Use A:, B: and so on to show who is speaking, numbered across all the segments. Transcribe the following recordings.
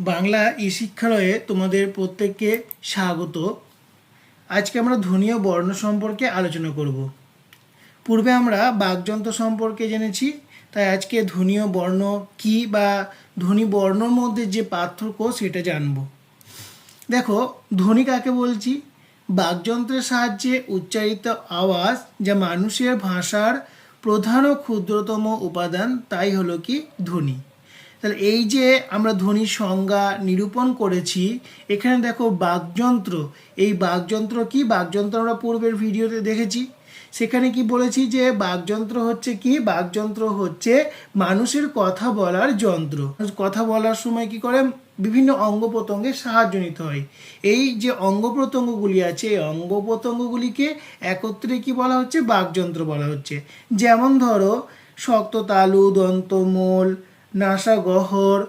A: বাংলা ই শিক্ষালয়ে তোমাদের প্রত্যেককে স্বাগত। আজকে আমরা ধ্বনি ও বর্ণ সম্পর্কে আলোচনা করব। পূর্বে আমরা বাকযন্ত্র সম্পর্কে জেনেছি, তাই আজকে ধ্বনি ও বর্ণ কী বা ধ্বনি বর্ণর মধ্যে যে পার্থক্য সেটা জানব। দেখো, ধ্বনি কাকে বলছি? বাকযন্ত্রের সাহায্যে উচ্চারিত আওয়াজ, যা মানুষের ভাষার প্রধান ও ক্ষুদ্রতম উপাদান, তাই হলো কি ধ্বনি। তাহলে এই যে আমরা ধ্বনির সংজ্ঞা নিরূপণ করেছি, এখানে দেখো বাকযন্ত্র, এই বাকযন্ত্র কি? বাকযন্ত্র আমরা পূর্বের ভিডিওতে দেখেছি। সেখানে কি বলেছি যে বাকযন্ত্র হচ্ছে কি? বাকযন্ত্র হচ্ছে মানুষের কথা বলার যন্ত্র। কথা বলার সময় কি করে? বিভিন্ন অঙ্গ প্রত্যঙ্গের সাহায্য নিতে হয়। এই যে অঙ্গ প্রত্যঙ্গগুলি আছে, এই অঙ্গ প্রত্যঙ্গগুলিকে একত্রে কি বলা হচ্ছে? বাকযন্ত্র বলা হচ্ছে। যেমন ধরো শক্ত তালু, দন্তমূল, নাসাগহ্বর,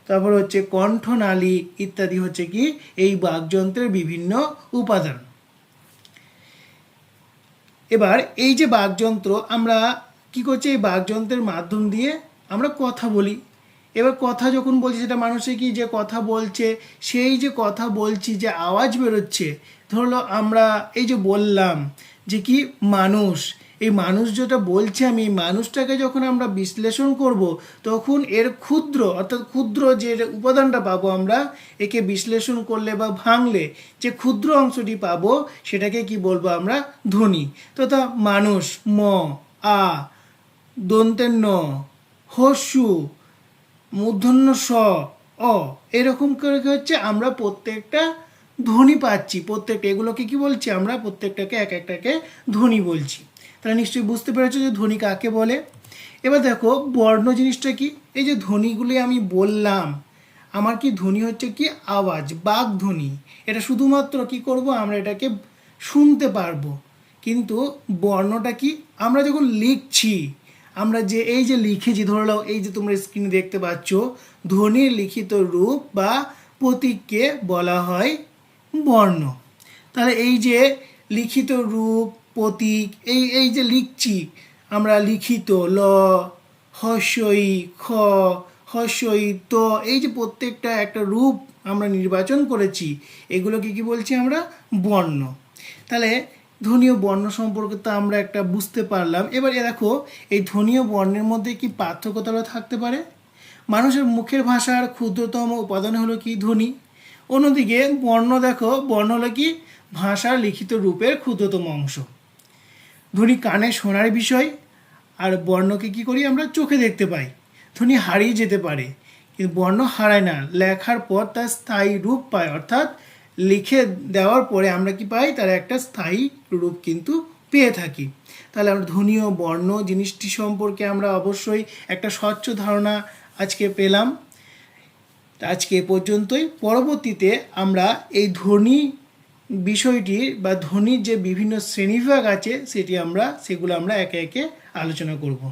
A: তারপর হচ্ছে কণ্ঠনালী ইত্যাদি হচ্ছে কি এই বাকযন্ত্রের বিভিন্ন উপাদান। এবার এই যে বাকযন্ত্র, আমরা কি করছি? এই বাকযন্ত্রের মাধ্যম দিয়ে আমরা কথা বলি। এবার কথা যখন বলছি, সেটা মানুষে কি যে কথা বলছে, সেই যে কথা বলছি, যে আওয়াজ বেরোচ্ছে, ধরলো আমরা এই যে বললাম যে কি মানুষ, এই মানুষ যেটা বলছে, আমি এই মানুষটাকে যখন আমরা বিশ্লেষণ করব, তখন এর ক্ষুদ্র অর্থাৎ ক্ষুদ্র যে উপাদানটা পাবো আমরা, একে বিশ্লেষণ করলে বা ভাঙলে যে ক্ষুদ্র অংশটি পাবো, সেটাকে কি বলবো আমরা? ধ্বনি। তথা মানুষ ম, আ, দন্তের ন, হস্যু, মূর্ধন্য স, অ, এরকম করে হচ্ছে আমরা প্রত্যেকটা ধ্বনি পাচ্ছি। প্রত্যেকটা এগুলোকে কি বলছি? আমরা প্রত্যেকটাকে এক একটাকে ধ্বনি বলছি। তাহলে নিশ্চয়ই বুঝতে পেরেছো যে ধ্বনি কাকে বলে। এবার দেখো বর্ণ জিনিসটা কি? এই যে ধ্বনিগুলি আমি বললাম, আমার কি ধ্বনি হচ্ছে কি? আওয়াজ, বাক ধ্বনি। এটা শুধুমাত্র কি করব? আমরা এটাকে শুনতে পারবো। কিন্তু বর্ণটা কি? আমরা যখন লিখছি, আমরা যে এই যে লিখেছি, ধরে নাও এই যে তোমরা স্ক্রিনে দেখতে পাচ্ছ, ধ্বনির লিখিত রূপ বা প্রতীককে বলা হয় বর্ণ। তাহলে এই যে লিখিত রূপ, প্রতীক, এই যে লিখছি আমরা, লিখিত ল, হস্যই খ, হস্যই ত, এই যে প্রত্যেকটা একটা রূপ আমরা নির্বাচন করেছি, এগুলোকে কি বলছি আমরা? বর্ণ। তাহলে ধ্বনি ও বর্ণ সম্পর্কে তো আমরা একটা বুঝতে পারলাম। এবার দেখো, এই ধ্বনি ও বর্ণের মধ্যে কি পার্থক্য তাহলে থাকতে পারে? মানুষের মুখের ভাষার ক্ষুদ্রতম উপাদান হলো কি? ধ্বনি। অন্যদিকে বর্ণ, দেখো বর্ণ হলো কি? ভাষার লিখিত রূপের ক্ষুদ্রতম অংশ। ধ্বনি কানে শোনার বিষয়, আর বর্ণকে কি করি? আমরা চোখে দেখতে পাই। ধ্বনি হারিয়ে যেতে পারে, কিন্তু বর্ণ হারায় না। লেখার পর তার স্থায়ী রূপ পায়, অর্থাৎ লিখে দেওয়ার পরে আমরা কি পাই? তার একটা স্থায়ী রূপ কিন্তু পেয়ে থাকি। তাহলে আমরা ধ্বনি ও বর্ণ জিনিসটি সম্পর্কে আমরা অবশ্যই একটা স্বচ্ছ ধারণা আজকে পেলাম। আজকে এ পর্যন্তই। পরবর্তীতে আমরা এই ধ্বনি বিষয়টি বা ধ্বনির যে বিভিন্ন শ্রেণীবিভাগ আছে, সেগুলো আমরা একে একে আলোচনা করব।